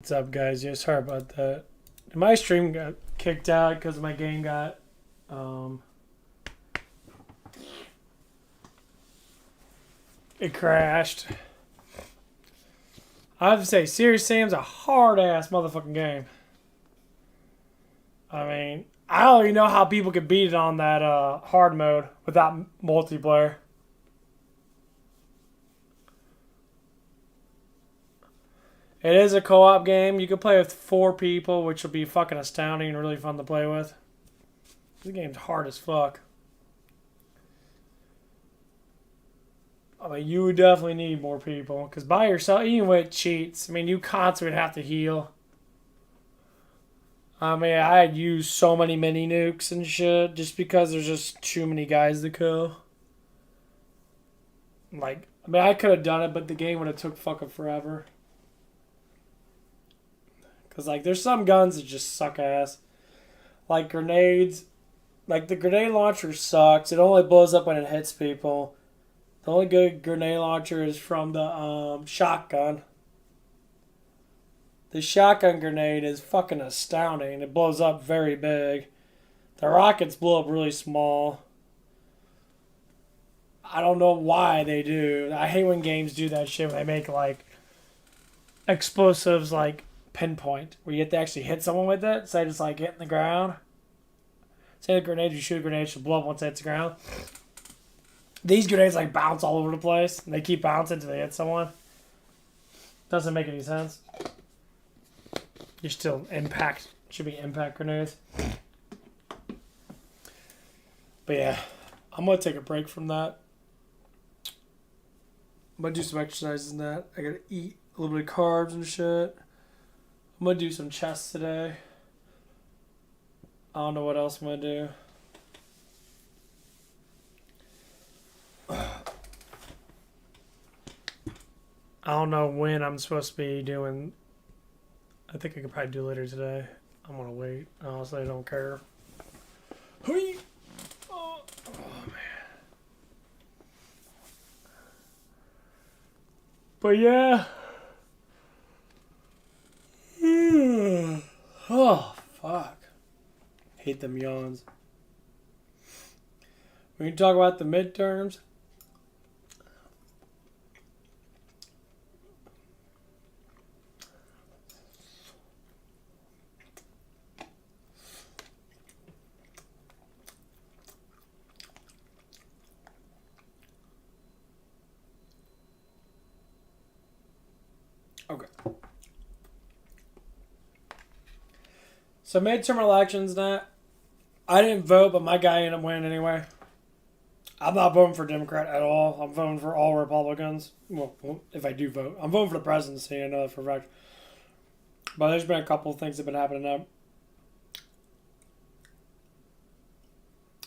What's up, guys? Yeah, sorry about that. My stream got kicked out because my game got um, it crashed. I have to say, Serious Sam's a hard ass motherfucking game. I mean, I don't even know how people could beat it on that hard mode without multiplayer. It is a co-op game. You can play with 4 people, which will be fucking astounding and really fun to play with. This game's hard as fuck. I mean, you would definitely need more people. Because by yourself, even with cheats, I mean, you constantly would have to heal. I mean, I had used so many mini nukes and shit just because there's just too many guys to kill. Like, I mean, I could have done it, but the game would have took fucking forever. Because, like, there's some guns that just suck ass. Like grenades. Like, the grenade launcher sucks. It only blows up when it hits people. The only good grenade launcher is from the shotgun. The shotgun grenade is fucking astounding. It blows up very big. The rockets blow up really small. I don't know why they do. I hate when games do that shit when they make like explosives like pinpoint, where you have to actually hit someone with it. Say just like hitting the ground. Say the grenade, you shoot a grenade, should blow up once it hits the ground. These grenades like bounce all over the place. And they keep bouncing until they hit someone. Doesn't make any sense. You're still impact. Should be impact grenades. But yeah, I'm gonna take a break from that. I'm gonna do some exercises and that. I gotta eat a little bit of carbs and shit. I'm gonna do some chest today. I don't know what else I'm gonna do. I don't know when I'm supposed to be doing. I think I could probably do later today. I'm gonna wait. Honestly, I don't care. Oh, oh man. But yeah. Oh fuck. Hate them yawns. We can talk about the midterms. Okay. So midterm elections now. I didn't vote, but my guy ended up winning anyway. I'm not voting for Democrat at all. I'm voting for all Republicans. Well, if I do vote, I'm voting for the presidency. I know that for a fact. But there's been a couple of things that have been happening now.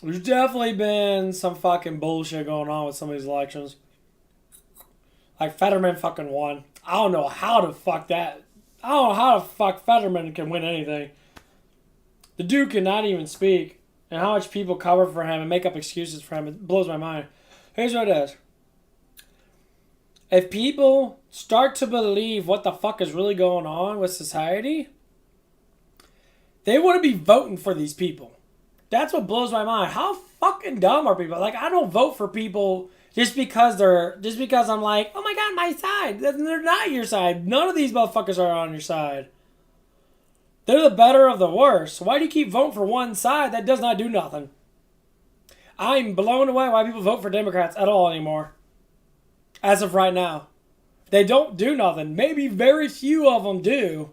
There's definitely been some fucking bullshit going on with some of these elections. Like Fetterman fucking won. I don't know how to fuck that. I don't know how the fuck Fetterman can win anything. The dude cannot even speak. And how much people cover for him and make up excuses for him, it blows my mind. Here's what it is. If people start to believe what the fuck is really going on with society, they wouldn't be voting for these people. That's what blows my mind. How fucking dumb are people? Like, I don't vote for people just because I'm like, oh my god, my side. They're not your side. None of these motherfuckers are on your side. They're the better of the worst. Why do you keep voting for one side that does not do nothing? I'm blown away why people vote for Democrats at all anymore. As of right now. They don't do nothing. Maybe very few of them do.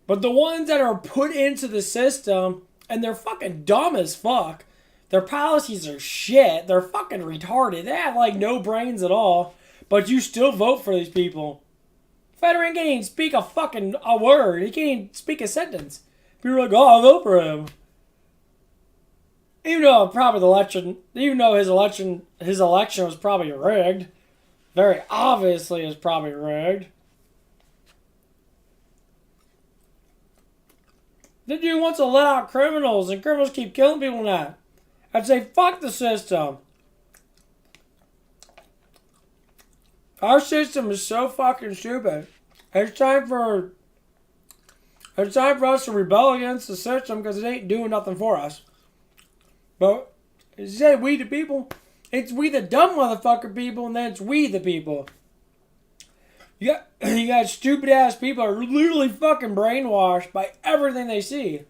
But the ones that are put into the system, and they're fucking dumb as fuck. Their policies are shit. They're fucking retarded. They have like no brains at all. But you still vote for these people. Fetterman can't even speak a word. He can't even speak a sentence. People are like, oh, I'll vote for him. Even though his election was probably rigged. Very obviously is probably rigged. The dude wants to let out criminals, and criminals keep killing people now. I'd say, fuck the system. Our system is so fucking stupid. It's time for us to rebel against the system because it ain't doing nothing for us. But you say we the people. It's we the dumb motherfucker people, and then it's we the people. You got stupid ass people are literally fucking brainwashed by everything they see.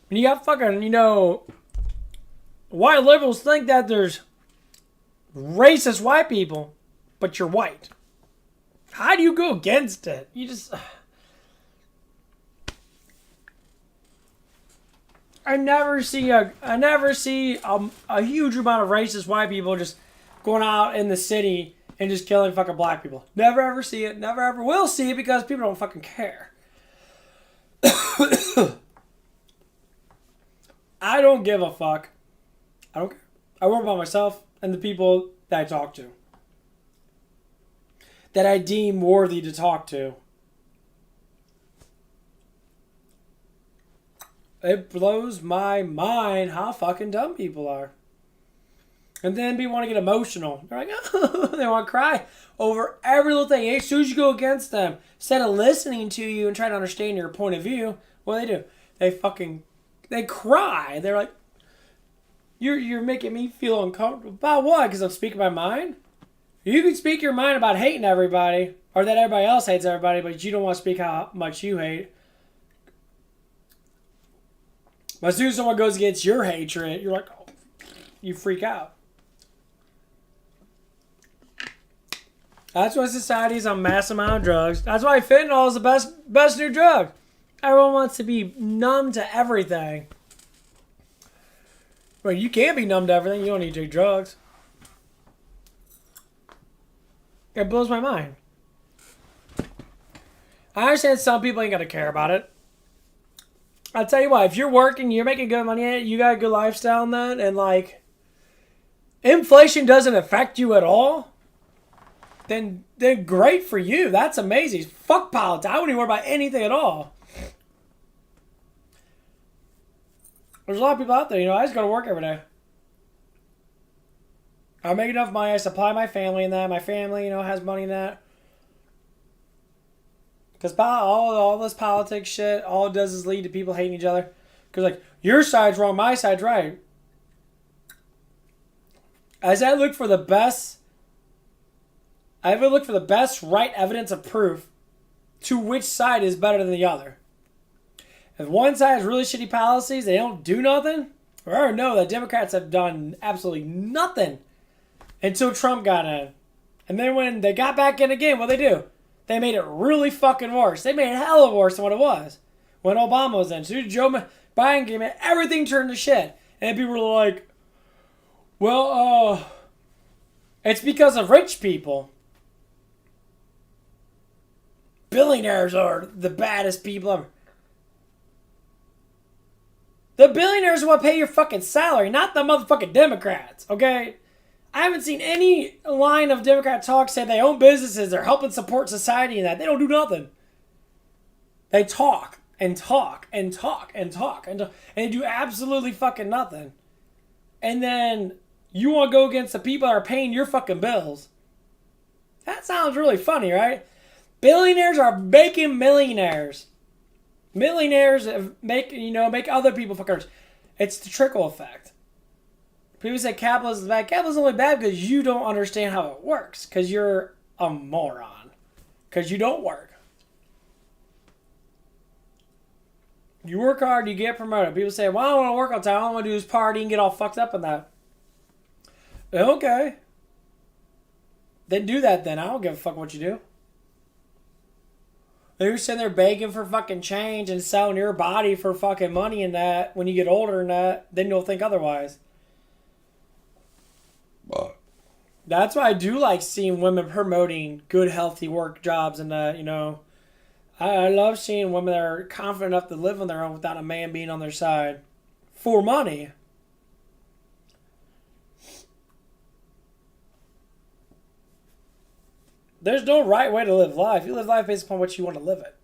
And you got fucking, white liberals think that there's racist white people, but you're white. How do you go against it? You just... I never see a huge amount of racist white people just going out in the city and just killing fucking black people. Never ever see it. Never ever will see it because people don't fucking care. I don't give a fuck. I don't care. I worry about myself and the people that I talk to. That I deem worthy to talk to. It blows my mind how fucking dumb people are. And then people want to get emotional. They're like, oh, they want to cry over every little thing. As soon as you go against them, instead of listening to you and trying to understand your point of view, what do? They cry. They're like, you're making me feel uncomfortable. About what? Because I'm speaking my mind? You can speak your mind about hating everybody, or that everybody else hates everybody, but you don't want to speak how much you hate. But as soon as someone goes against your hatred, you're like, oh, you freak out. That's why society is a mass amount of drugs. That's why fentanyl is the best new drug. Everyone wants to be numb to everything. Well, you can't be numb to everything. You don't need to take drugs. It blows my mind. I understand some people ain't gonna care about it. I'll tell you what, if you're working, you're making good money, you got a good lifestyle in that, and like inflation doesn't affect you at all, then great for you. That's amazing. Fuck politics. I wouldn't even worry about anything at all. There's a lot of people out there, I just go to work every day. I make enough money, I supply my family in that. My family, has money in that. Because all this politics shit, all it does is lead to people hating each other. Because, like, your side's wrong, my side's right. As I look for the best, right evidence of proof to which side is better than the other. If one side has really shitty policies, they don't do nothing. I already know that Democrats have done absolutely nothing until Trump got in. And then when they got back in again, what they do? They made it really fucking worse. They made it hella worse than what it was when Obama was in. So Joe Biden came in, everything turned to shit. And people were like, well, it's because of rich people. Billionaires are the baddest people ever. The billionaires are what pay your fucking salary, not the motherfucking Democrats, okay? I haven't seen any line of Democrat talk say they own businesses, they're helping support society and that. They don't do nothing. They talk and talk and talk and talk and they do absolutely fucking nothing. And then you want to go against the people that are paying your fucking bills. That sounds really funny, right? Billionaires are making millionaires. Millionaires make other people fuckers. It's the trickle effect. People say capitalism is bad. Capitalism is only bad because you don't understand how it works. Because you're a moron. Because you don't work. You work hard, you get promoted. People say, well, I don't want to work all the time. All I want to do is party and get all fucked up in that. Okay. Then do that then. I don't give a fuck what you do. You're sitting there begging for fucking change and selling your body for fucking money and that. When you get older and that, then you'll think otherwise. That's why I do like seeing women promoting good, healthy work jobs and that, I love seeing women that are confident enough to live on their own without a man being on their side. For money. There's no right way to live life. You live life based upon what you want to live it.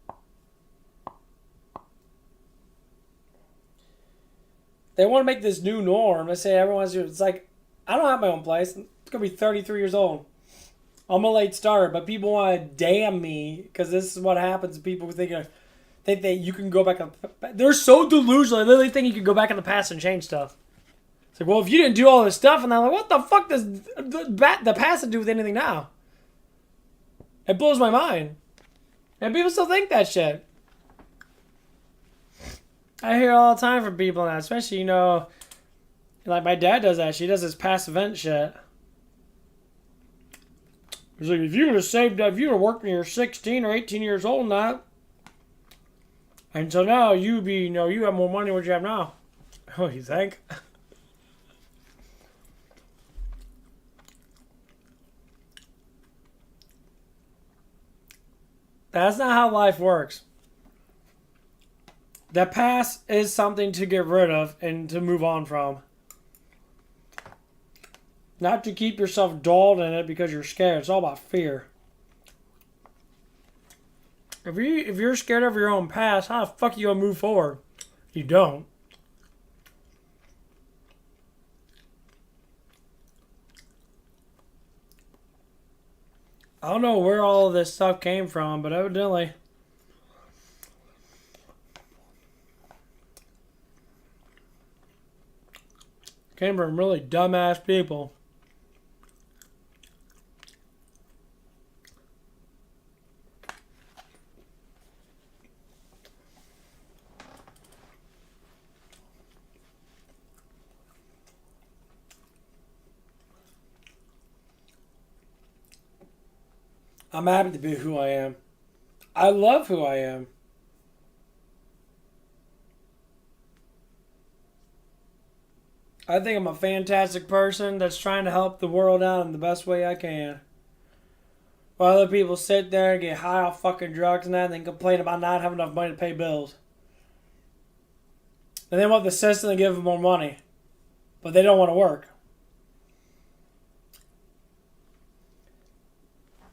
They want to make this new norm. They say everyone's... It's like, I don't have my own place. It's going to be 33 years old. I'm a late starter, but people want to damn me because this is what happens. People think that you can go back. They're so delusional. They literally think you can go back in the past and change stuff. It's like, well, if you didn't do all this stuff, and I'm like, what the fuck does the past have to do with anything now? It blows my mind. And people still think that shit. I hear all the time from people now, especially, you know, like my dad does that. She does this past event shit. He's like, if you would have saved up, if you would have worked when you were 16 or 18 years old and that, and so now you have more money than what you have now. Oh, you think? That's not how life works. The past is something to get rid of and to move on from. Not to keep yourself dulled in it because you're scared. It's all about fear. If you're scared of your own past, how the fuck are you gonna move forward? You don't. I don't know where all of this stuff came from, but evidently came from really dumbass people. I'm happy to be who I am. I love who I am. I think I'm a fantastic person that's trying to help the world out in the best way I can. While other people sit there and get high off fucking drugs and that and then complain about not having enough money to pay bills. And they want the system to give them more money. But they don't want to work.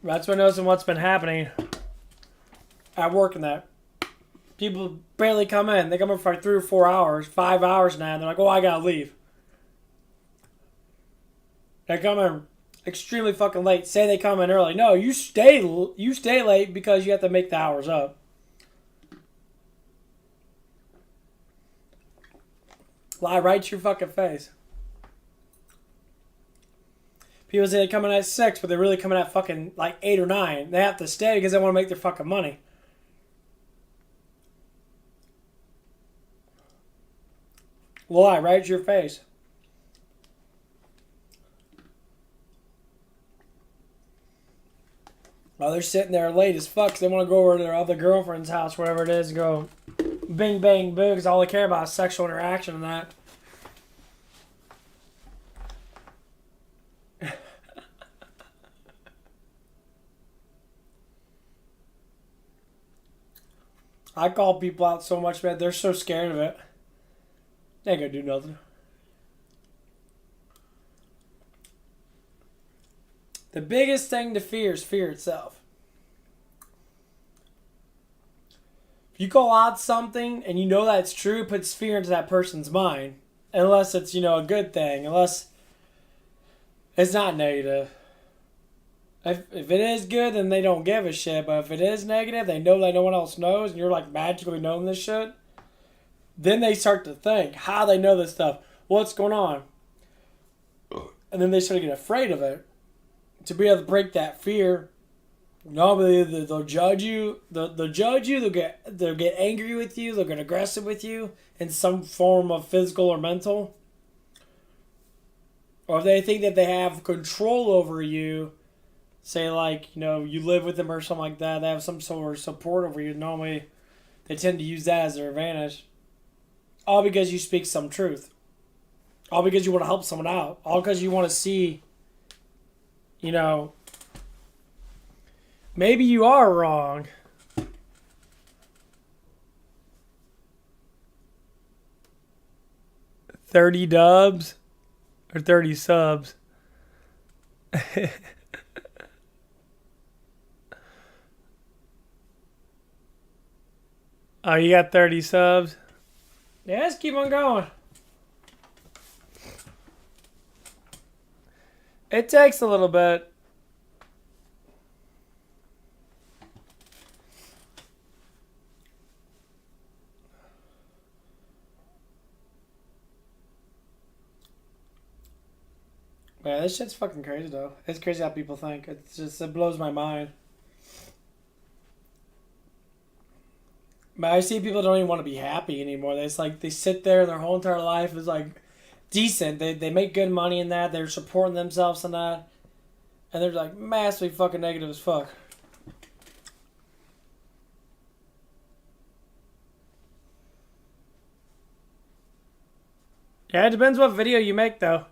That's what knows what's been happening at work and that. People barely come in. They come in for like 3 or 4 hours, 5 hours now, and they're like, oh, I gotta leave. They come in extremely fucking late. Say they come in early. No, you stay late because you have to make the hours up. Lie right to your fucking face. People say they come in at 6, but they're really coming at fucking like 8 or 9. They have to stay because they want to make their fucking money. Lie right to your face. While they're sitting there late as fuck, 'cause they want to go over to their other girlfriend's house, whatever it is, and go bing, bang, boo, because all they care about is sexual interaction and that. I call people out so much, man. They're so scared of it. They ain't gonna do nothing. The biggest thing to fear is fear itself. If you call out something and you know that it's true, it puts fear into that person's mind. Unless it's, a good thing. Unless it's not negative. If it is good, then they don't give a shit. But if it is negative, they know that no one else knows, and you're like magically knowing this shit. Then they start to think, how they know this stuff? What's going on? And then they start to get afraid of it. To be able to break that fear, normally they'll judge you. They'll judge you. They'll get angry with you. They'll get aggressive with you in some form of physical or mental. Or if they think that they have control over you, say like, you live with them or something like that, they have some sort of support over you, normally they tend to use that as their advantage. All because you speak some truth. All because you want to help someone out. All because you want to see, maybe you are wrong. $30 dubs or 30 subs. Oh, you got 30 subs? Yeah, let's keep on going. It takes a little bit. Yeah, this shit's fucking crazy though. It's crazy how people think. It blows my mind. But I see people don't even want to be happy anymore. It's like they sit there and their whole entire life is like decent. They make good money in that. They're supporting themselves in that. And they're like massively fucking negative as fuck. Yeah, it depends what video you make though.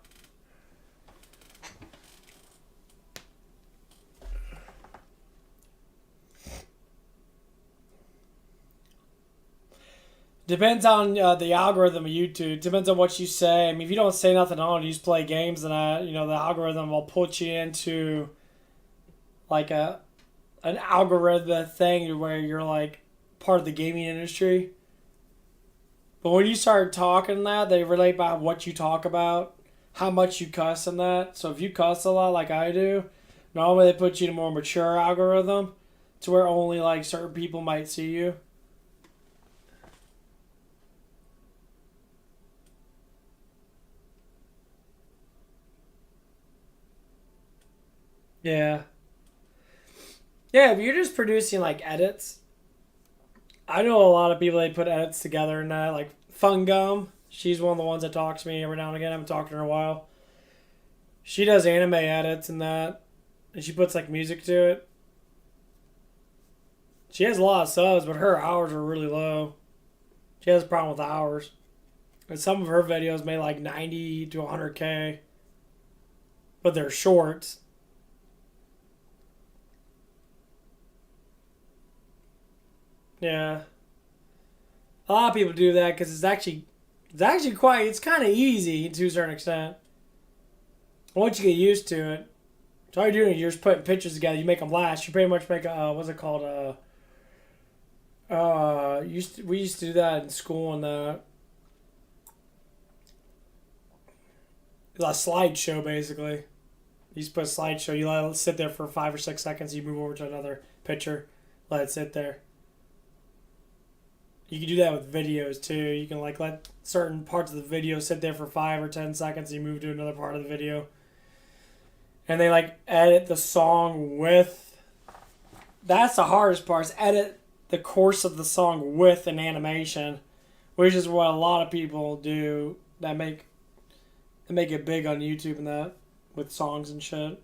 Depends on the algorithm of YouTube. Depends on what you say. I mean, if you don't say nothing on it, you just play games, and the algorithm will put you into like an algorithm thing where you're like part of the gaming industry. But when you start talking that, they relate by what you talk about, how much you cuss in that. So if you cuss a lot like I do, normally they put you in a more mature algorithm to where only like certain people might see you. Yeah. Yeah, if you're just producing like edits, I know a lot of people they put edits together and that, like Fungum. She's one of the ones that talks to me every now and again. I haven't talked to her in a while. She does anime edits and that, and she puts like music to it. She has a lot of subs, but her hours are really low. She has a problem with hours. And some of her videos made like 90 to 100K, but they're shorts. Yeah. A lot of people do that because it's actually quite it's kind of easy to a certain extent. Once you get used to it, so all you're doing is you're just putting pictures together. You make them last. You pretty much make a what's it called? We used to do that in school and a slideshow basically. You just put a slideshow. You let it sit there for 5 or 6 seconds. You move over to another picture. Let it sit there. You can do that with videos too. You can like let certain parts of the video sit there for 5 or 10 seconds. And you move to another part of the video, and they like edit the song with. That's the hardest part. Is edit the course of the song with an animation, which is what a lot of people do that make it big on YouTube and that with songs and shit.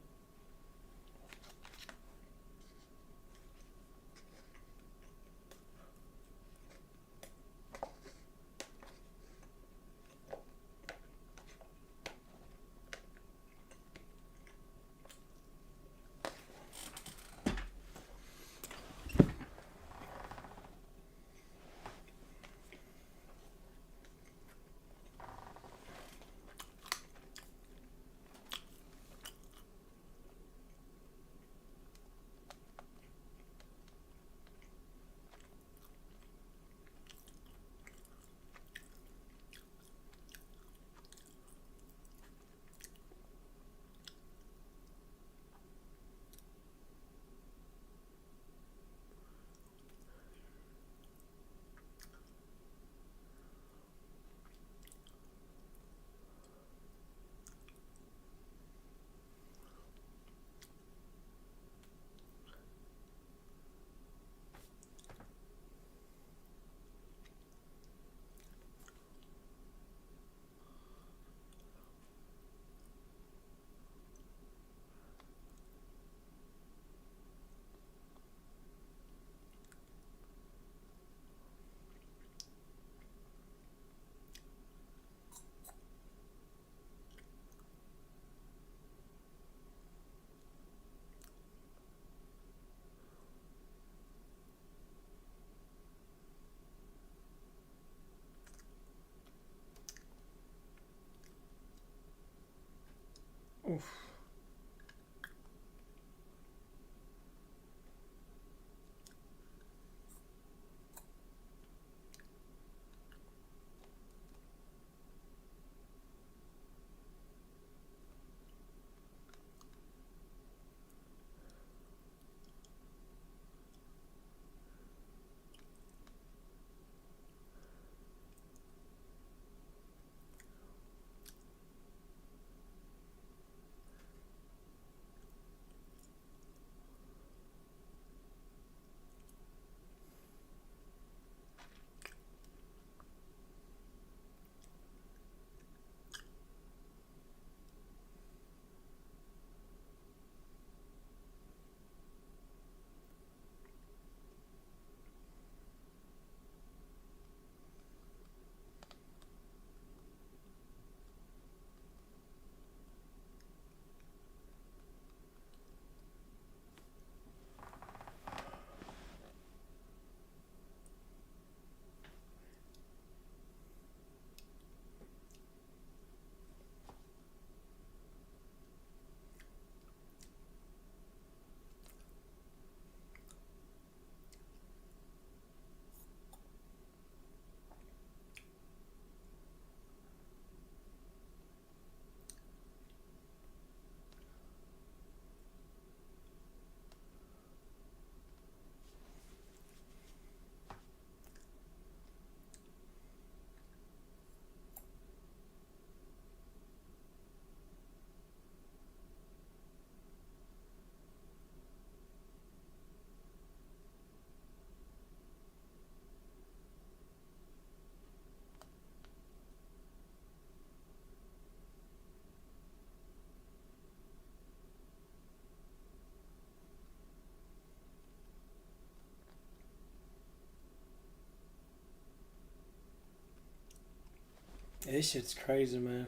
This shit's crazy, man.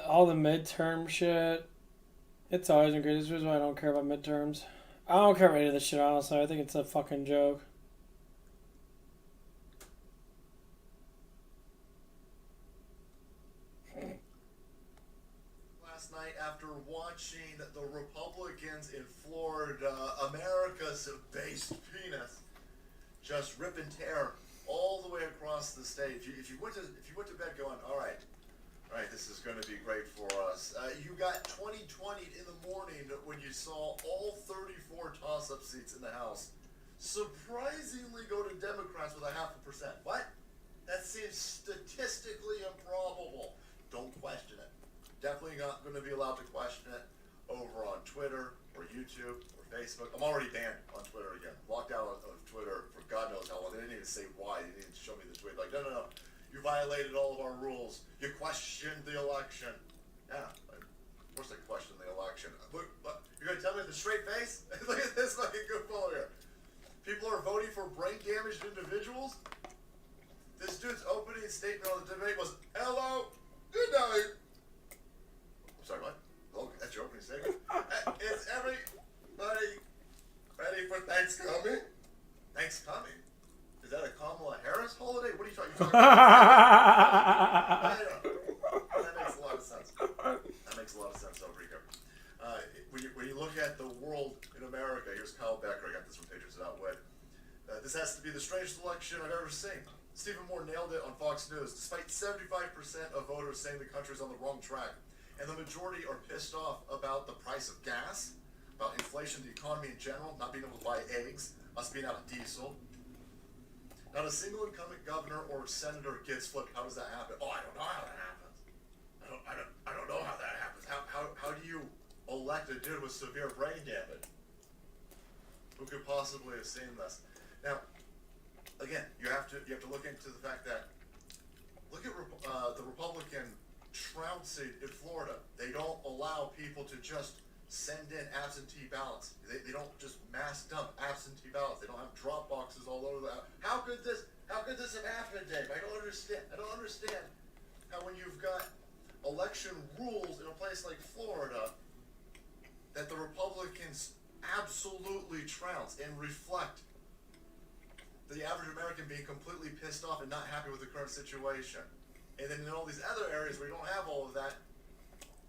All the midterm shit. It's always been great. This is why I don't care about midterms. I don't care about any of this shit, honestly. I think it's a fucking joke. Last night, after watching the Republicans in Florida, America's based penis, just rip and tear all the way across the state. If you went to bed going, all right, this is going to be great for us. You got 2020 in the morning when you saw all 34 toss-up seats in the House surprisingly go to Democrats with 0.5%. What? That seems statistically improbable. Don't question it. Definitely not going to be allowed to question it over on Twitter or YouTube or Facebook. I'm already banned on Twitter again. Locked out of Twitter for God knows how long. They didn't even say why. They didn't even show me the tweet. Like, no. You violated all of our rules. You questioned the election. Yeah, of course I questioned the election. Look, you're going to tell me with a straight face? Look at this fucking goofball here. People are voting for brain-damaged individuals? This dude's opening statement on the debate was, "Hello, good night." I'm sorry, what? Oh, that's your opening statement? Is everybody ready for Thanksgiving? Thanksgiving? Is that a Kamala Harris holiday? What are you talking about? That makes a lot of sense. Over here. When you look at the world in America, here's Kyle Becker. I got this from Patriots Without Wit. This has to be the strangest election I've ever seen. Stephen Moore nailed it on Fox News. Despite 75% of voters saying the country's on the wrong track, and the majority are pissed off about the price of gas, about inflation, the economy in general, not being able to buy eggs, us being out of diesel. Not a single incumbent governor or senator gets flipped. How does that happen? Oh, I don't know how that happens. I don't know how that happens. How do you elect a dude with severe brain damage? Who could possibly have seen this? Now, again, you have to look into the fact that look at the Republican trouncing in Florida. They don't allow people to just send in absentee ballots. They don't just mass dump absentee ballots. They don't have drop boxes all over the. How could this have happened, Dave? I don't understand how when you've got election rules in a place like Florida that the Republicans absolutely trounce and reflect the average American being completely pissed off and not happy with the current situation. And then in all these other areas where you don't have all of that,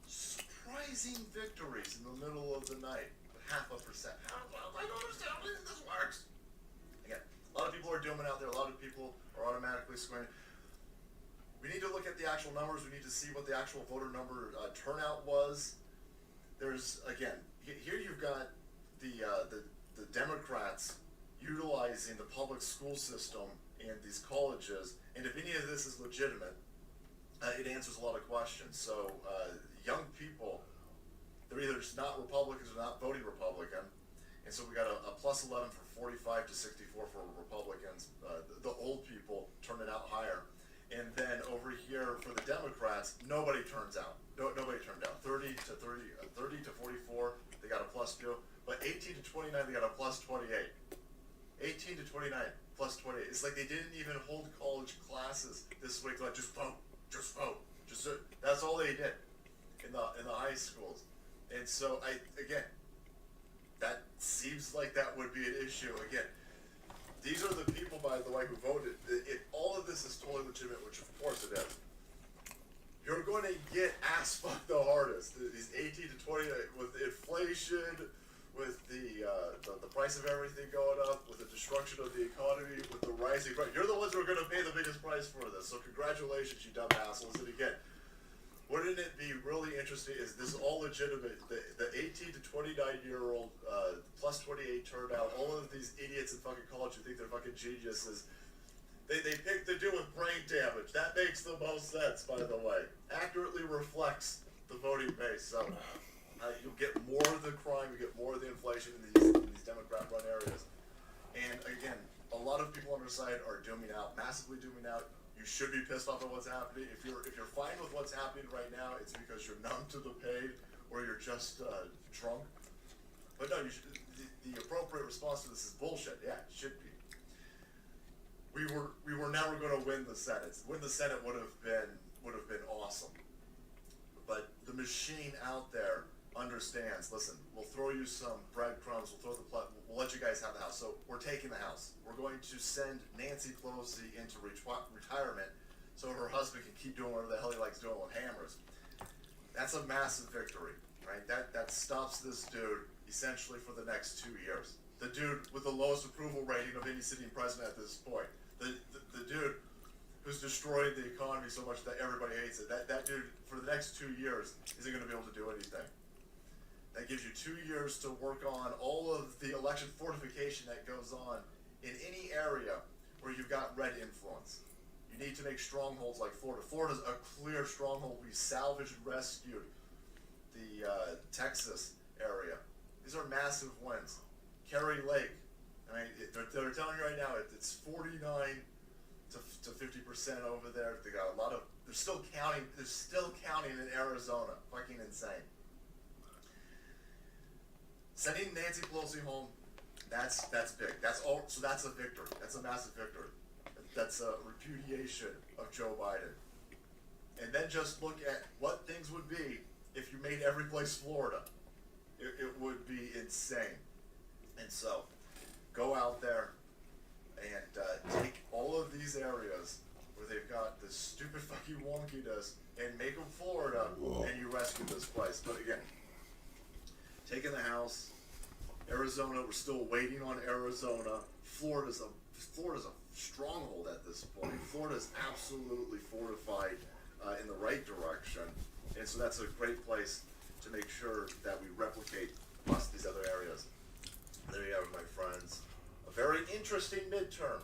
surprising victories in the middle of the night with 0.5%. I don't understand how this works. Again, a lot of people are dooming out there. A lot of people are automatically squaring. We need to look at the actual numbers. We need to see what the actual voter number turnout was. There's, again, here you've got the Democrats utilizing the public school system and these colleges, and if any of this is legitimate, it answers a lot of questions. So young people, they're either just not Republicans or not voting Republican, and so we got a plus 11 for 45 to 64 for Republicans. The old people turning out higher, and then over here for the Democrats, nobody turns out. Nobody turned out. 30 to 44, they got a plus 2, but 18 to 29, they got a plus 28. 18 to 29 plus 28. It's like they didn't even hold college classes this week. Like just vote. That's all they did in the high schools. And so that seems like that would be an issue. Again, these are the people, by the way, who voted. All of this is totally legitimate, which of course it is. You're going to get ass fucked the hardest. These 18 to 29 with inflation, with the price of everything going up, with the destruction of the economy, with the rising price. You're the ones who are going to pay the biggest price for this. So congratulations, you dumb assholes. And again, wouldn't it be really interesting? Is this all legitimate? The 18 to 29-year-old plus 28 turnout. All of these idiots in fucking college who think they're fucking geniuses. They picked the dude with brain damage. That makes the most sense, by the way. Accurately reflects the voting base. So. You'll get more of the crime, you get more of the inflation in these Democrat-run areas. And again, a lot of people on our side are dooming out, massively dooming out. You should be pissed off at what's happening. If you're fine with what's happening right now, it's because you're numb to the pain or you're just drunk. But no, you should, the appropriate response to this is bullshit. Yeah, it should be. We were never going to win the Senate. Win the Senate would have been awesome. But the machine out there understands. Listen, we'll throw you some breadcrumbs. We'll let you guys have the House. So we're taking the House. We're going to send Nancy Pelosi into retirement, so her husband can keep doing whatever the hell he likes doing with hammers. That's a massive victory, right? That stops this dude essentially for the next 2 years. The dude with the lowest approval rating of any sitting president at this point. The dude who's destroyed the economy so much that everybody hates it. That dude, for the next 2 years, isn't going to be able to do anything. That gives you 2 years to work on all of the election fortification that goes on in any area where you've got red influence. You need to make strongholds like Florida. Florida's a clear stronghold. We salvaged and rescued the Texas area. These are massive wins. Kerry Lake, I mean, they're telling you right now it's 49 to 50% over there. They got a lot of. They're still counting. They're still counting in Arizona. Fucking insane. Sending Nancy Pelosi home, that's big. That's all. So that's a victory. That's a massive victory. That's a repudiation of Joe Biden. And then just look at what things would be if you made every place Florida. It would be insane. And so, go out there and take all of these areas where they've got this stupid fucking wonkiness and make them Florida, and you rescue this place. But again, taking the House, Arizona, we're still waiting on Arizona. Florida's a stronghold at this point. Florida's absolutely fortified in the right direction, and so that's a great place to make sure that we replicate across these other areas. There you have it, my friends. A very interesting midterm.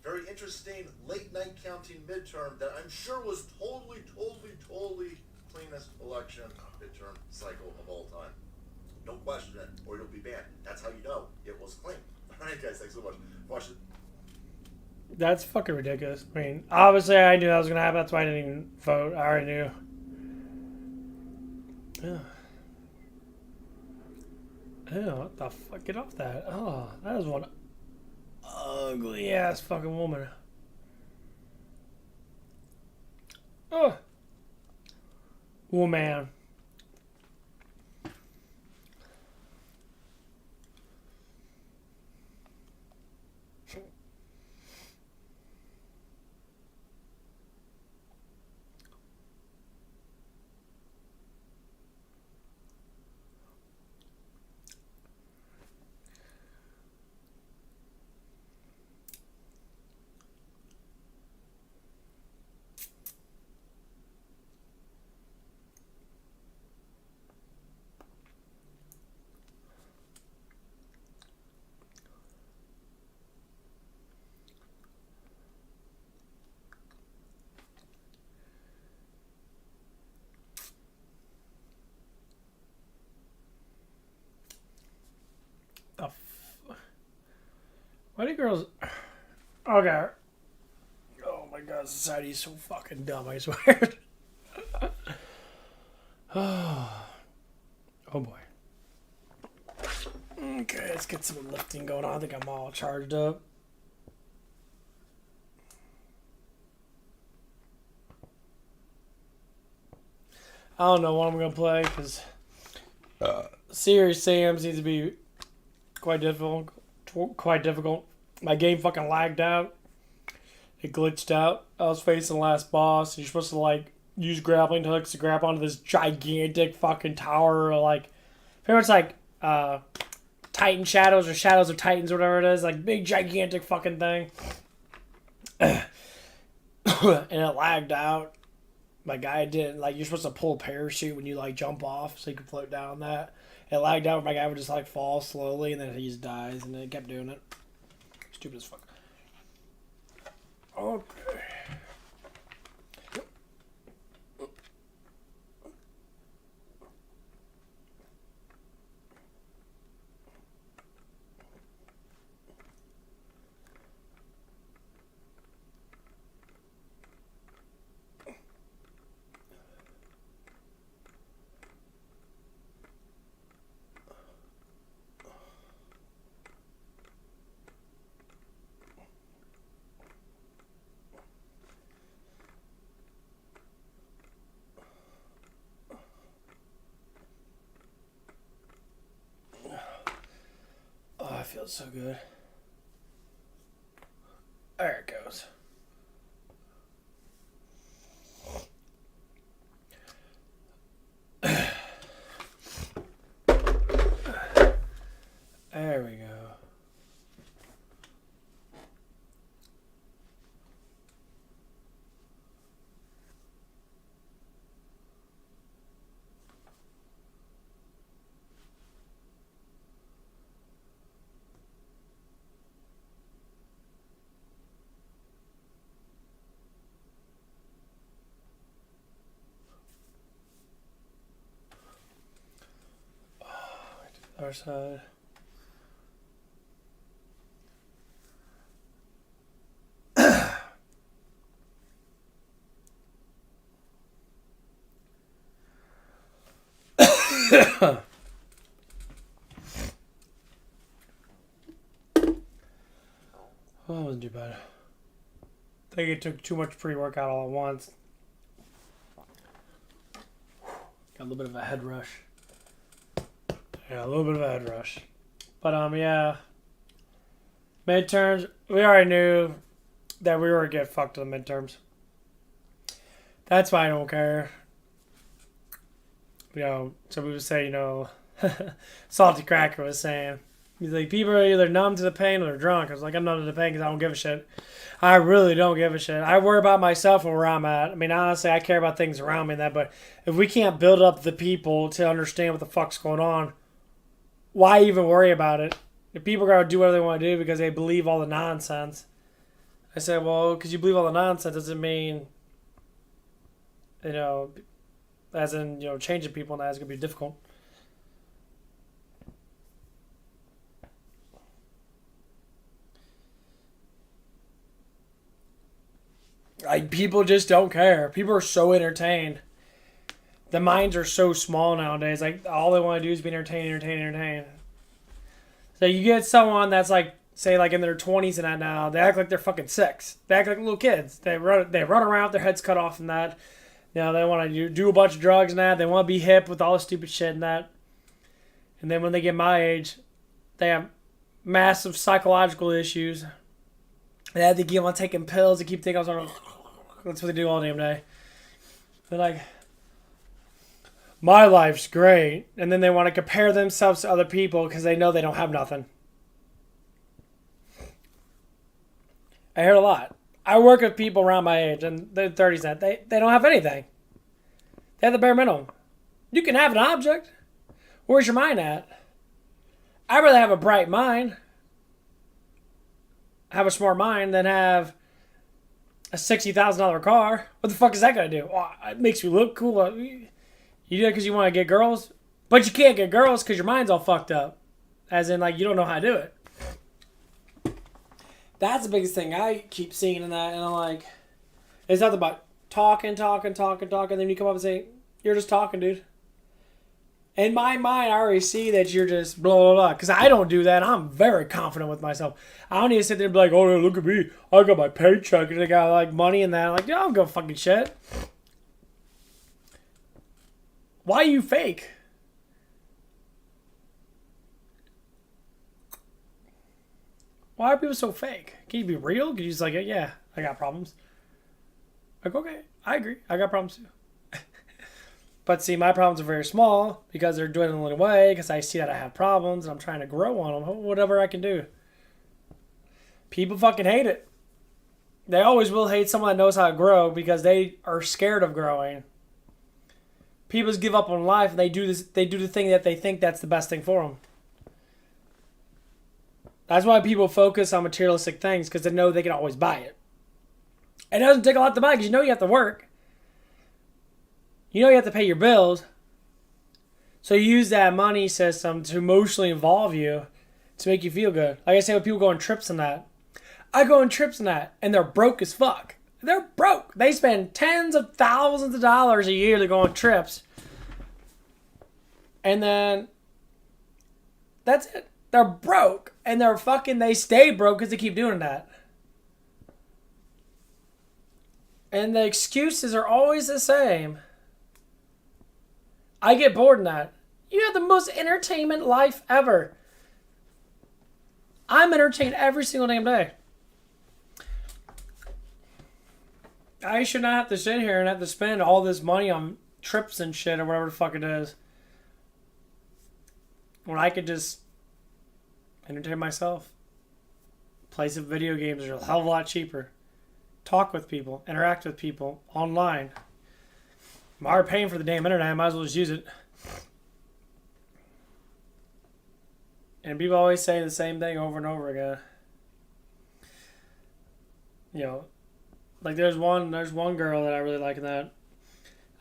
Very interesting late night counting midterm that I'm sure was totally cleanest election midterm cycle of all time. Don't question it, or you'll be banned. That's how you know it was clean. All right, guys, thanks so much. Watch it. That's fucking ridiculous. I mean, obviously I knew that was going to happen. That's why I didn't even vote. I already knew. Yeah. Oh, what the fuck? Get off that. Oh, that is one ugly ass fucking woman. Oh. Woman. Why do girls... Okay. Oh my god, society is so fucking dumb, I swear. Oh boy. Okay, let's get some lifting going on. I think I'm all charged up. I don't know what I'm going to play because Serious Sam seems to be quite difficult. My game fucking lagged out. It glitched out. I was facing the last boss. You're supposed to like use grappling hooks to grab onto this gigantic fucking tower, like pretty much like Titan Shadows or Shadows of Titans, or whatever it is, like big gigantic fucking thing. And it lagged out. My guy didn't like. You're supposed to pull a parachute when you like jump off, so you can float down that. It lagged out. My guy would just like fall slowly, and then he just dies, and then it kept doing it. Stupid as fuck. Okay. feels so good. There it goes. There we go. Other side. Well, that wasn't too bad. I think it took too much pre-workout all at once. Got a little bit of a head rush. Yeah, a little bit of a head rush. But, yeah. Midterms, we already knew that we were going to get fucked in the midterms. That's why I don't care. You know, so we would say, you know, Salty Cracker was saying, he's like, people are either numb to the pain or they're drunk. I was like, I'm numb to the pain because I don't give a shit. I really don't give a shit. I worry about myself and where I'm at. I mean, honestly, I care about things around me and that, but if we can't build up the people to understand what the fuck's going on, why even worry about it? If people are going to do whatever they want to do because they believe all the nonsense. I said, well, because you believe all the nonsense doesn't mean, you know, as in, you know, changing people and that is going to be difficult. Like, people just don't care. People are so entertained. The minds are so small nowadays. Like, all they want to do is be entertained. So you get someone that's like, say, like in their 20s and that now, they act like they're fucking 6. They act like little kids. They run around with their heads cut off and that. You know, they want to do a bunch of drugs and that. They want to be hip with all the stupid shit and that. And then when they get my age, they have massive psychological issues. They have to keep on taking pills to keep thinking, that's what they do all damn day. They're like, my life's great. And then they want to compare themselves to other people because they know they don't have nothing. I hear it a lot. I work with people around my age and they're 30s and they don't have anything. They have the bare minimum. You can have an object. Where's your mind at? I'd rather have a bright mind, have a smart mind, than have a $60,000 car. What the fuck is that going to do? Oh, it makes you look cool. You do it because you want to get girls, but you can't get girls because your mind's all fucked up. As in, like, you don't know how to do it. That's the biggest thing I keep seeing in that, and I'm like, it's nothing about talking, and then you come up and say, you're just talking, dude. In my mind, I already see that you're just blah, blah, blah. Because I don't do that. I'm very confident with myself. I don't need to sit there and be like, oh, look at me. I got my paycheck and I got, like, money and that. I'm like, I don't go fucking shit. Why are you fake? Why are people so fake? Can you be real? Can you just like, yeah, I got problems. Like, okay, I agree. I got problems too. But see, my problems are very small because they're dwindling away because I see that I have problems and I'm trying to grow on them. Whatever I can do. People fucking hate it. They always will hate someone that knows how to grow because they are scared of growing. People just give up on life and they do this. They do the thing that they think that's the best thing for them. That's why people focus on materialistic things because they know they can always buy it. It doesn't take a lot to buy because you know you have to work. You know you have to pay your bills. So you use that money system to emotionally involve you to make you feel good. Like I say, when people go on trips and that. I go on trips and that, and they're broke as fuck. They're broke. They spend tens of thousands of dollars a year to go on trips. And then that's it. They're broke. And they stay broke because they keep doing that. And the excuses are always the same. I get bored in that. You have the most entertainment life ever. I'm entertained every single damn day. I should not have to sit here and have to spend all this money on trips and shit or whatever the fuck it is. When I could just entertain myself. Play some video games are a hell of a lot cheaper. Talk with people. Interact with people online. I'm already paying for the damn internet. I might as well just use it. And people always say the same thing over and over again. You know, like there's one girl that I really like in that.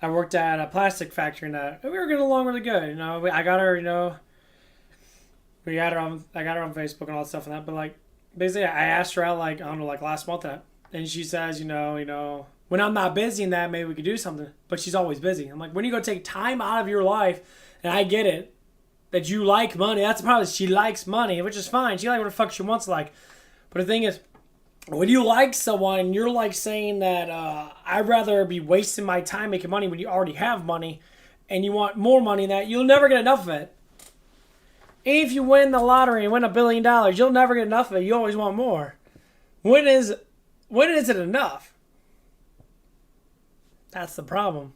I worked at a plastic factory and that. We were getting along really good. You know, I got her, you know, I got her on Facebook and all that stuff and that. But like, basically, I asked her out like, I don't know, like last month and she says, you know, when I'm not busy in that, maybe we could do something. But she's always busy. I'm like, when you go take time out of your life, and I get it, that you like money. That's the problem. She likes money, which is fine. She like what the fuck she wants like. But the thing is, when you like someone and you're like saying that I'd rather be wasting my time making money when you already have money and you want more money than that, you'll never get enough of it. If you win the lottery and win $1 billion, you'll never get enough of it. You always want more. When is it enough? That's the problem.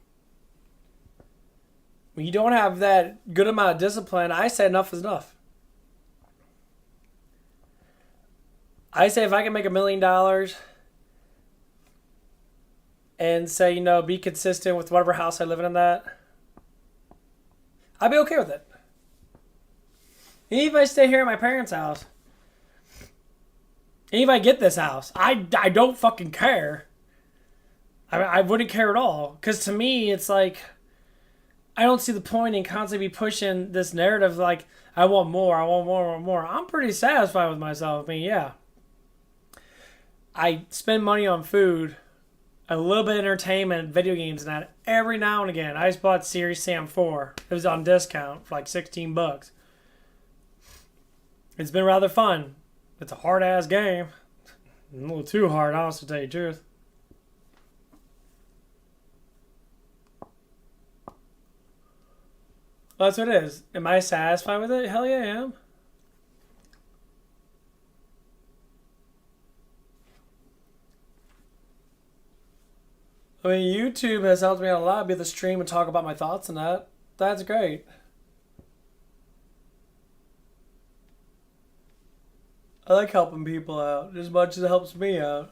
When you don't have that good amount of discipline, I say enough is enough. I say if I can make $1 million and say, you know, be consistent with whatever house I live in that, I'd be okay with it. Even if I stay here at my parents' house, even if I get this house, I don't fucking care. I wouldn't care at all. Because to me, it's like, I don't see the point in constantly be pushing this narrative like, I want more, I want more, I want more. I'm pretty satisfied with myself. I mean, yeah. I spend money on food, a little bit of entertainment, video games, and that every now and again. I just bought Serious Sam 4. It was on discount for like $16. It's been rather fun. It's a hard-ass game. A little too hard, honestly, to tell you the truth. Well, that's what it is. Am I satisfied with it? Hell yeah, I am. I mean, YouTube has helped me out a lot. Be able to stream and talk about my thoughts and that. That's great. I like helping people out as much as it helps me out.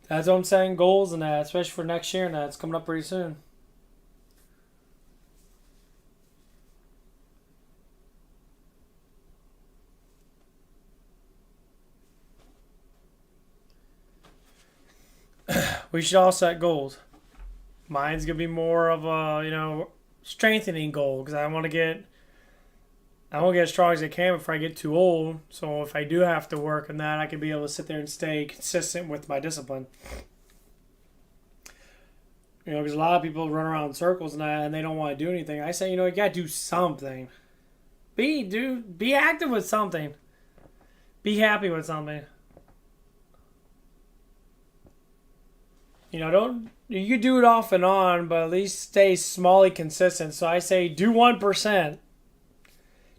That's what I'm saying, goals and that, especially for next year and that. It's coming up pretty soon. We should all set goals. Mine's going to be more of a, you know, strengthening goal because I want to get as strong as I can before I get too old. So if I do have to work on that, I can be able to sit there and stay consistent with my discipline. You know, because a lot of people run around in circles and they don't want to do anything. I say, you know, you got to do something. Be active with something. Be happy with something. You know, you can do it off and on, but at least stay smally consistent. So I say do 1%.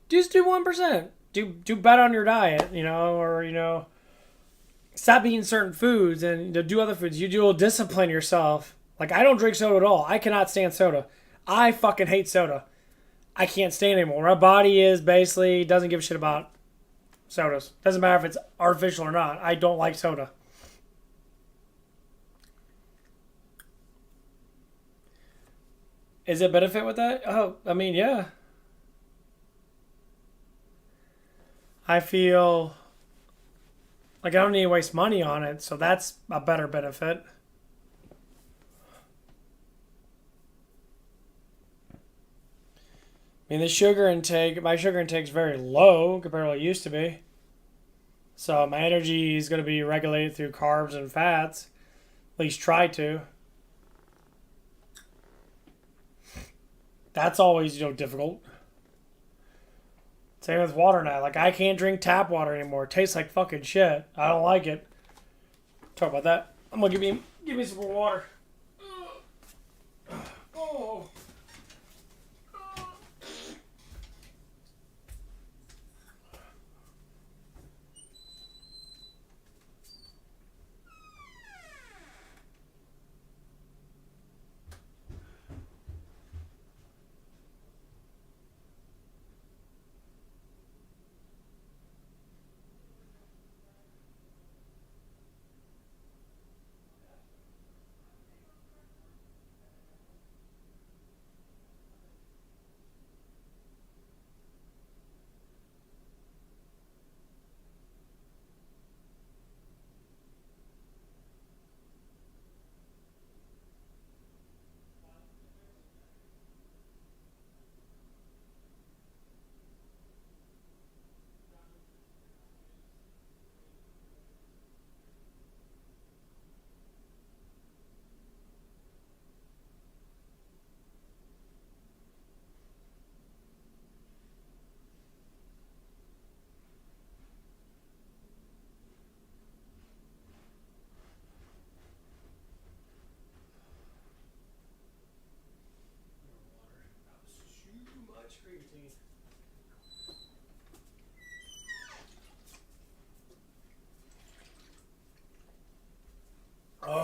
Just do 1%. Do better on your diet, you know, or, you know, stop eating certain foods and do other foods. You do discipline yourself. Like, I don't drink soda at all. I cannot stand soda. I fucking hate soda. I can't stand it anymore. My body is basically doesn't give a shit about sodas. Doesn't matter if it's artificial or not. I don't like soda. Is it benefit with that? Oh, I mean, yeah. I feel like I don't need to waste money on it, so that's a better benefit. I mean, my sugar intake is very low compared to what it used to be. So my energy is going to be regulated through carbs and fats. At least try to. That's always, difficult. Same with water now. Like, I can't drink tap water anymore. It tastes like fucking shit. I don't like it. Talk about that. I'm gonna give me some more water. Oh.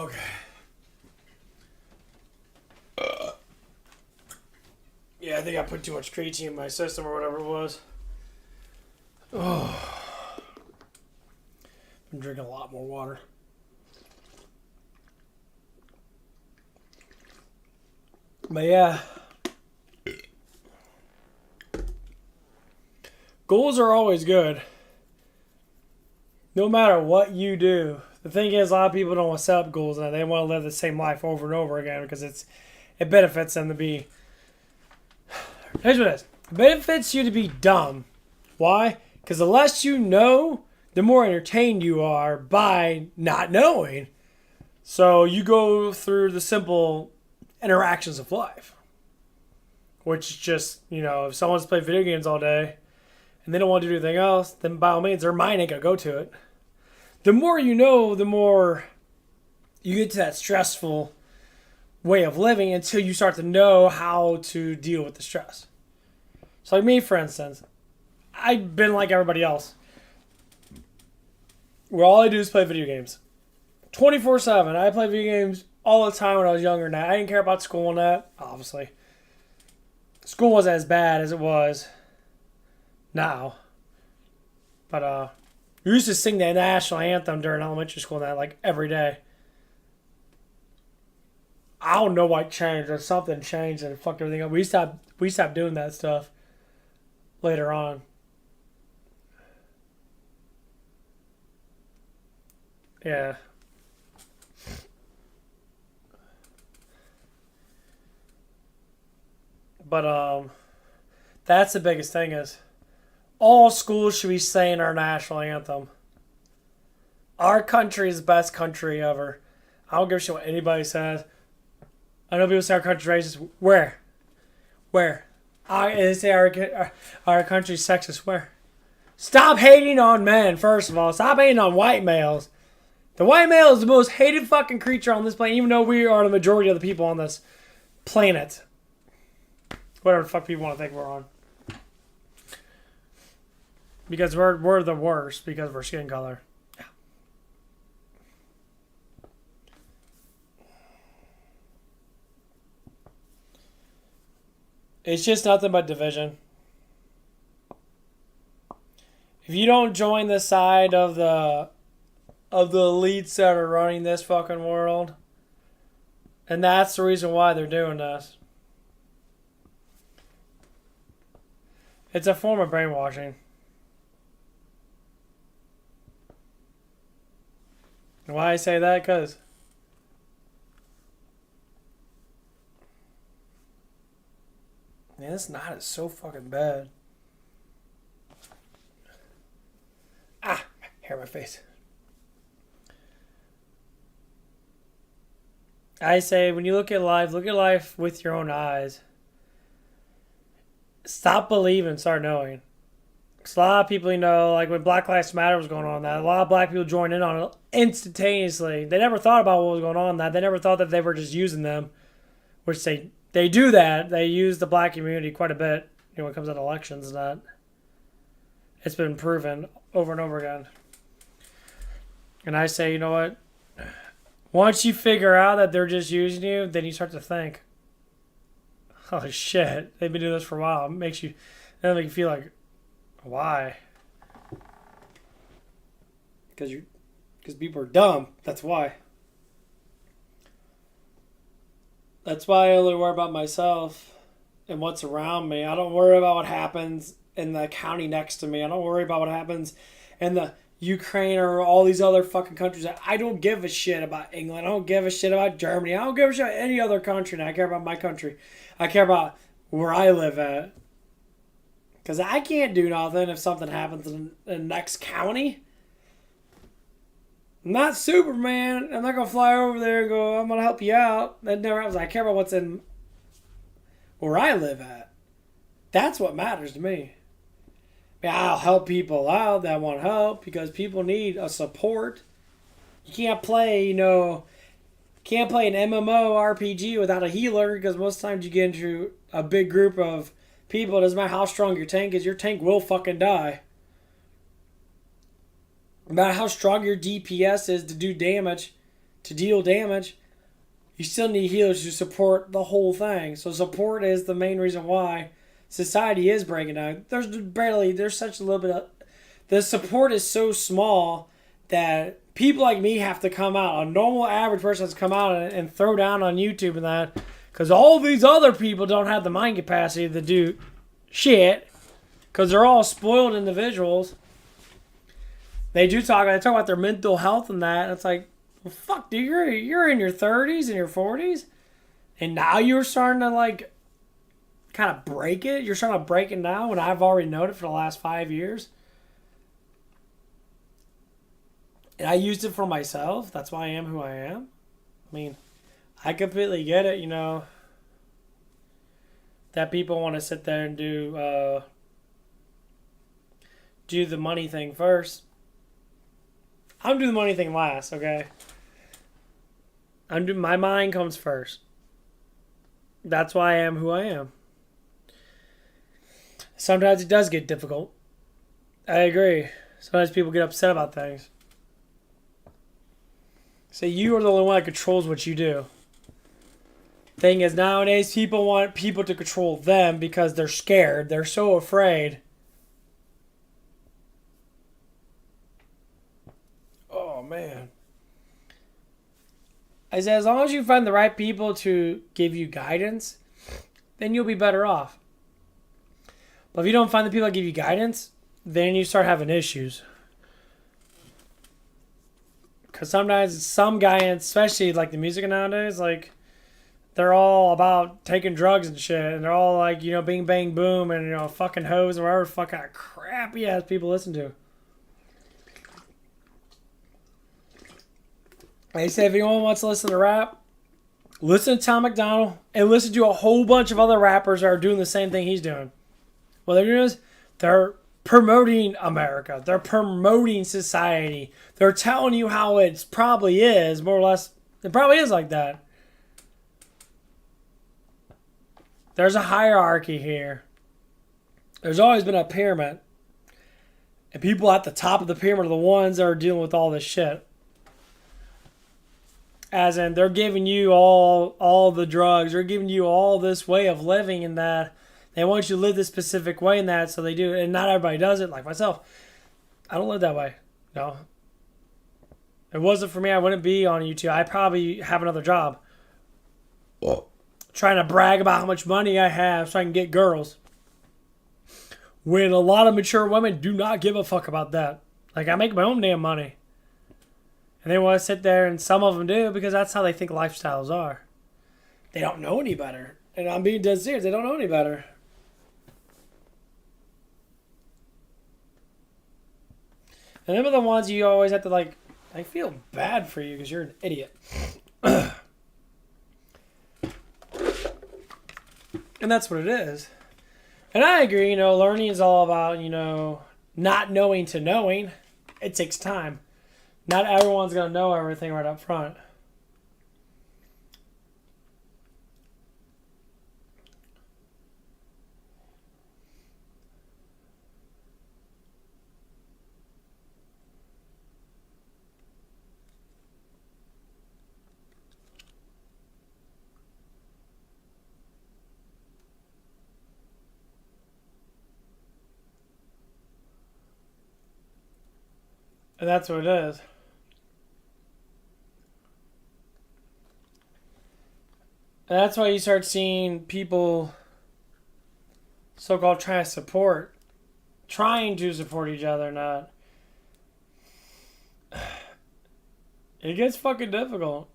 Okay. Yeah, I think I put too much creatine in my system or whatever it was. Oh. Been drinking a lot more water. But yeah. Goals are always good. No matter what you do. The thing is, a lot of people don't want to set up goals and they want to live the same life over and over again because it benefits them to be. Here's what it is. It benefits you to be dumb. Why? Because the less you know, the more entertained you are by not knowing. So you go through the simple interactions of life. Which is just, if someone's played video games all day and they don't want to do anything else, then by all means, their mind ain't going to go to it. The more you know, the more you get to that stressful way of living until you start to know how to deal with the stress. So like me, for instance, I've been like everybody else, where all I do is play video games. 24/7. I played video games all the time when I was younger. Now I didn't care about school and that, obviously. School wasn't as bad as it was now. But we used to sing the national anthem during elementary school and that like every day. I don't know what changed or something changed and it fucked everything up. We stopped doing that stuff later on. Yeah. But that's the biggest thing is all schools should be saying our national anthem. Our country is the best country ever. I don't give a shit what anybody says. I know people say our country's racist. Where? They say our country's sexist. Where? Stop hating on men, first of all. Stop hating on white males. The white male is the most hated fucking creature on this planet, even though we are the majority of the people on this planet. Whatever the fuck people want to think we're on. Because we're the worst because of our skin color. Yeah. It's just nothing but division. If you don't join the side of the elites that are running this fucking world, and that's the reason why they're doing this. It's a form of brainwashing. Why I say that? Because man, this knot is so fucking bad. Hair on my face. I say when you look at life with your own eyes. Stop believing, start knowing. Because a lot of people, like when Black Lives Matter was going on, that a lot of black people joined in on it instantaneously. They never thought about what was going on. That they never thought that they were just using them, which they do that. They use the black community quite a bit. When it comes to elections and that. It's been proven over and over again. And I say, you know what? Once you figure out that they're just using you, then you start to think, oh shit, they've been doing this for a while. It makes you feel like, why? Because people are dumb. That's why. That's why I only worry about myself and what's around me. I don't worry about what happens in the county next to me. I don't worry about what happens in the Ukraine or all these other fucking countries. I don't give a shit about England. I don't give a shit about Germany. I don't give a shit about any other country. I care about my country. I care about where I live at. Because I can't do nothing if something happens in the next county. I'm not Superman. I'm not going to fly over there and go, I'm going to help you out. That never happens. I care about what's in where I live at. That's what matters to me. I'll help people out that want help because people need a support. You can't play, an MMO RPG without a healer because most times you get into a big group of people. It doesn't matter how strong your tank is, your tank will fucking die. No matter how strong your DPS is to do damage, to deal damage, you still need healers to support the whole thing. So support is the main reason why society is breaking down. There's such a little bit of, the support is so small that people like me have to come out. A normal average person has to come out and throw down on YouTube and that, because all these other people don't have the mind capacity to do shit, because they're all spoiled individuals. They talk about their mental health and that. And it's like, well, fuck, dude, you're in your 30s and your 40s, and now you're starting to like kind of break it. You're starting to break it now, and I've already known it for the last 5 years. And I used it for myself. That's why I am who I am. I mean, I completely get it, that people want to sit there and do the money thing first. I'm doing the money thing last, okay? My mind comes first. That's why I am who I am. Sometimes it does get difficult. I agree. Sometimes people get upset about things. So you are the only one that controls what you do. Thing is, nowadays people want people to control them because they're scared. They're so afraid. Oh, man. I said, as long as you find the right people to give you guidance, then you'll be better off. But if you don't find the people that give you guidance, then you start having issues. Because sometimes some guy, especially like the music nowadays, like they're all about taking drugs and shit. And they're all like, bing, bang, boom, and, fucking hoes or whatever fucking crappy ass people listen to. They say if anyone wants to listen to rap, listen to Tom McDonald and listen to a whole bunch of other rappers that are doing the same thing he's doing. What they're doing is they're promoting America. They're promoting society. They're telling you how it probably is, more or less. It probably is like that. There's a hierarchy here. There's always been a pyramid. And people at the top of the pyramid are the ones that are dealing with all this shit. As in, they're giving you all the drugs. They're giving you all this way of living and that. They want you to live this specific way and that, so they do. And not everybody does it, like myself. I don't live that way. No. If it wasn't for me, I wouldn't be on YouTube. I'd probably have another job. Whoa. Trying to brag about how much money I have so I can get girls. When a lot of mature women do not give a fuck about that. Like, I make my own damn money. And they want to sit there, and some of them do, because that's how they think lifestyles are. They don't know any better. And I'm being dead serious. They don't know any better. And them are the ones you always have to, like, I feel bad for you because you're an idiot. And that's what it is. And I agree, learning is all about, not knowing to knowing. It takes time. Not everyone's going to know everything right up front. And that's what it is. And that's why you start seeing people so-called trying to support each other, not. It gets fucking difficult.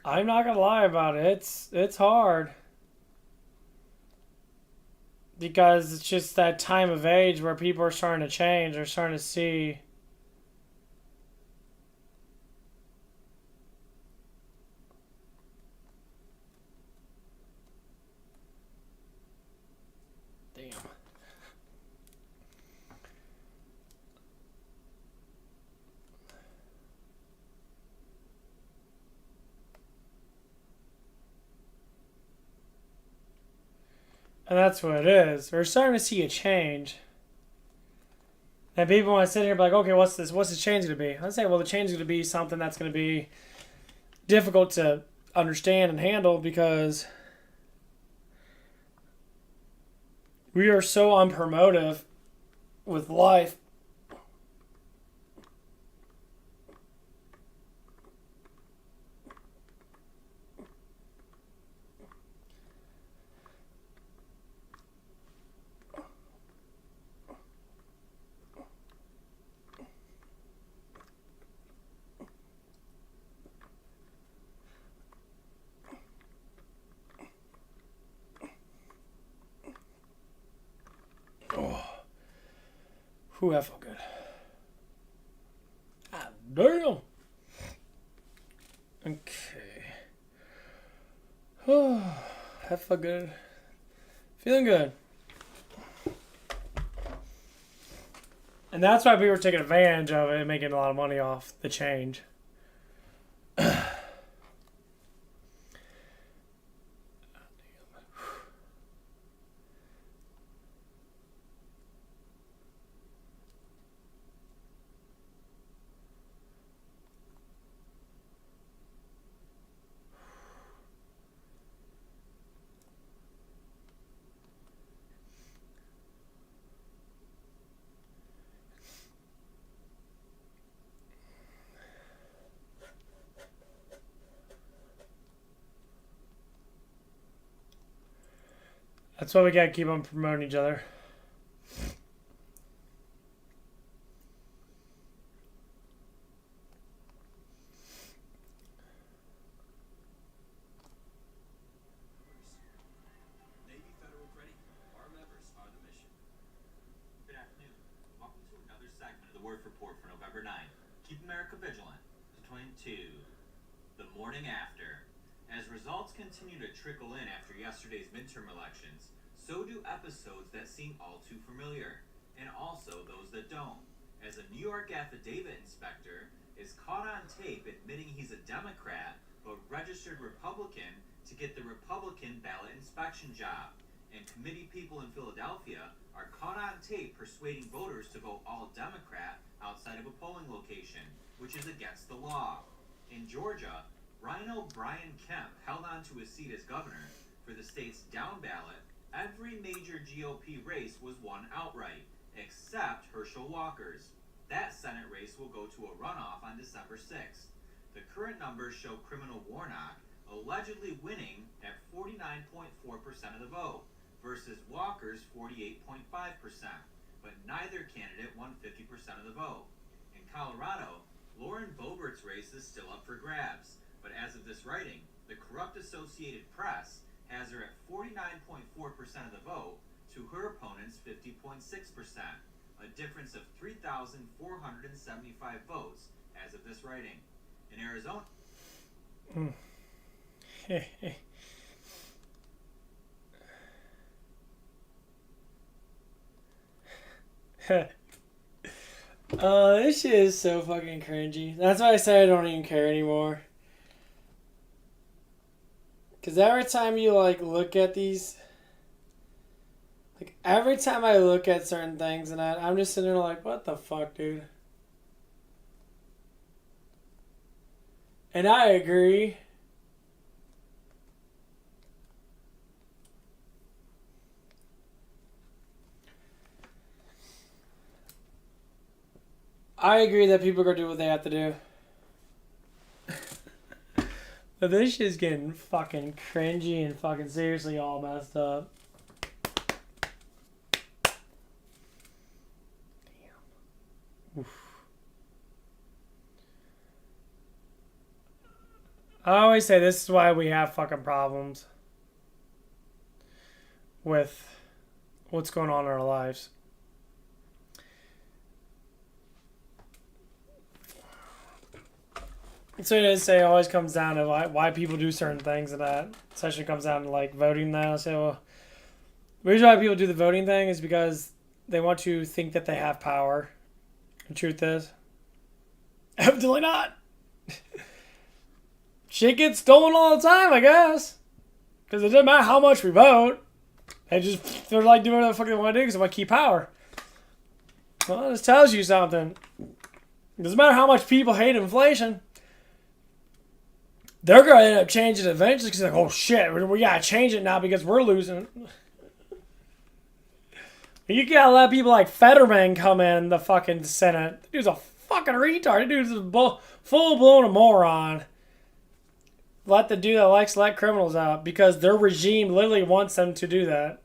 I'm not gonna lie about it. It's hard. Because it's just that time of age where people are starting to change. They're starting to see. Damn. And that's what it is. We're starting to see a change. And people want to sit here and be like, okay, what's this? What's the change going to be? I say, well, the change is going to be something that's going to be difficult to understand and handle because we are so unpromotive with life. Ooh, that felt good. Ah, damn. Okay. Oh, that felt good. Feeling good. And that's why people were taking advantage of it and making a lot of money off the change. That's why we gotta keep on promoting each other. Navy Federal Credit, our members are the mission. Good afternoon. Welcome to another segment of the Worth Report for November 9th. Keep America vigilant. 22. The morning after. As results continue to trickle in after yesterday's midterm elections, so do episodes that seem all too familiar, and also those that don't. As a New York affidavit inspector is caught on tape admitting he's a Democrat but registered Republican to get the Republican ballot inspection job, and committee people in Philadelphia are caught on tape persuading voters to vote all Democrat outside of a polling location, which is against the law. In Georgia, Rhino Brian Kemp held on to his seat as governor. For the state's down ballot, every major GOP race was won outright, except Herschel Walker's. That Senate race will go to a runoff on December 6th. The current numbers show criminal Warnock allegedly winning at 49.4% of the vote versus Walker's 48.5%, but neither candidate won 50% of the vote. In Colorado, Lauren Boebert's race is still up for grabs, but as of this writing, the corrupt Associated Press has her at 49.4% of the vote to her opponent's 50.6%, a difference of 3,475 votes as of this writing. In Arizona... This shit is so fucking cringy. That's why I say I don't even care anymore. Because every time you, like, look at these... Like, every time I look at certain things and I'm just sitting there like, what the fuck, dude? And I agree. I agree that people are going to do what they have to do. But this shit's getting fucking cringy and fucking seriously all messed up. Damn. Oof. I always say this is why we have fucking problems with what's going on in our lives. So it is say it always comes down to why people do certain things, and that especially comes down to like voting now. So the reason why people do the voting thing is because they want to think that they have power. The truth is, evidently not. Shit gets stolen all the time, I guess. Because it doesn't matter how much we vote. They're like doing whatever the fuck they want to do because they want to keep power. Well, this tells you something. It doesn't matter how much people hate inflation. They're going to end up changing it eventually because like, oh shit, we got to change it now because we're losing. You got to let people like Fetterman come in the fucking Senate. The dude's a fucking retard. The dude's a full-blown moron. Let the dude that likes to let criminals out because their regime literally wants them to do that.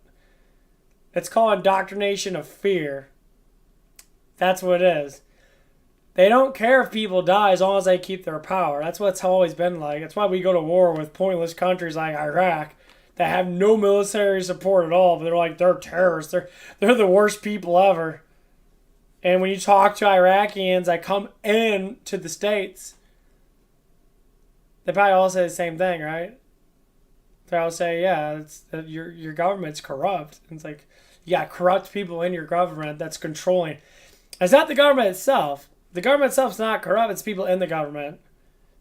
It's called indoctrination of fear. That's what it is. They don't care if people die as long as they keep their power. That's what it's always been like. That's why we go to war with pointless countries like Iraq that have no military support at all. But they're like, they're terrorists. They're the worst people ever. And when you talk to Iraqis that come in to the States, they probably all say the same thing, right? They all say, yeah, your government's corrupt. And it's like, you got corrupt people in your government that's controlling. It's not the government itself. The government itself's not corrupt. It's people in the government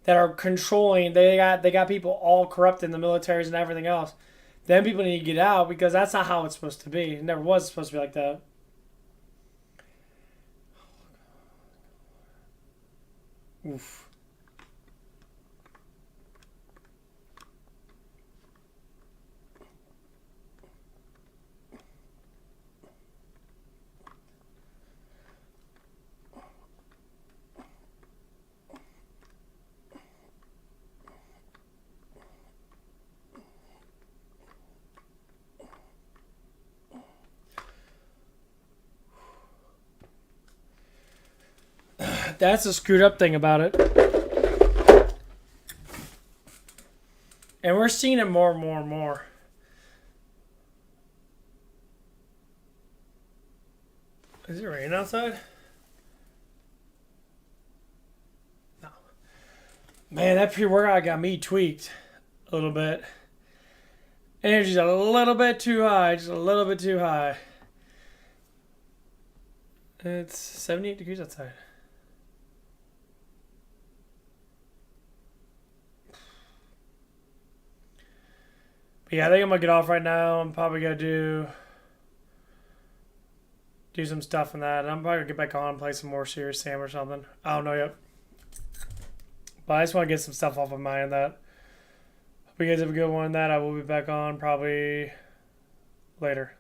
that are controlling. They got people all corrupt in the militaries and everything else. Then people need to get out because that's not how it's supposed to be. It never was supposed to be like that. Oof. That's the screwed up thing about it. And we're seeing it more and more and more. Is it raining outside? No. Man, that pre-workout got me tweaked a little bit. Energy's a little bit too high, just a little bit too high. It's 78 degrees outside. But yeah, I think I'm gonna get off right now. I'm probably gonna do some stuff in that. And I'm probably gonna get back on and play some more Serious Sam or something. I don't know yet. But I just want to get some stuff off of my end that. Hope you guys have a good one. That I will be back on probably later.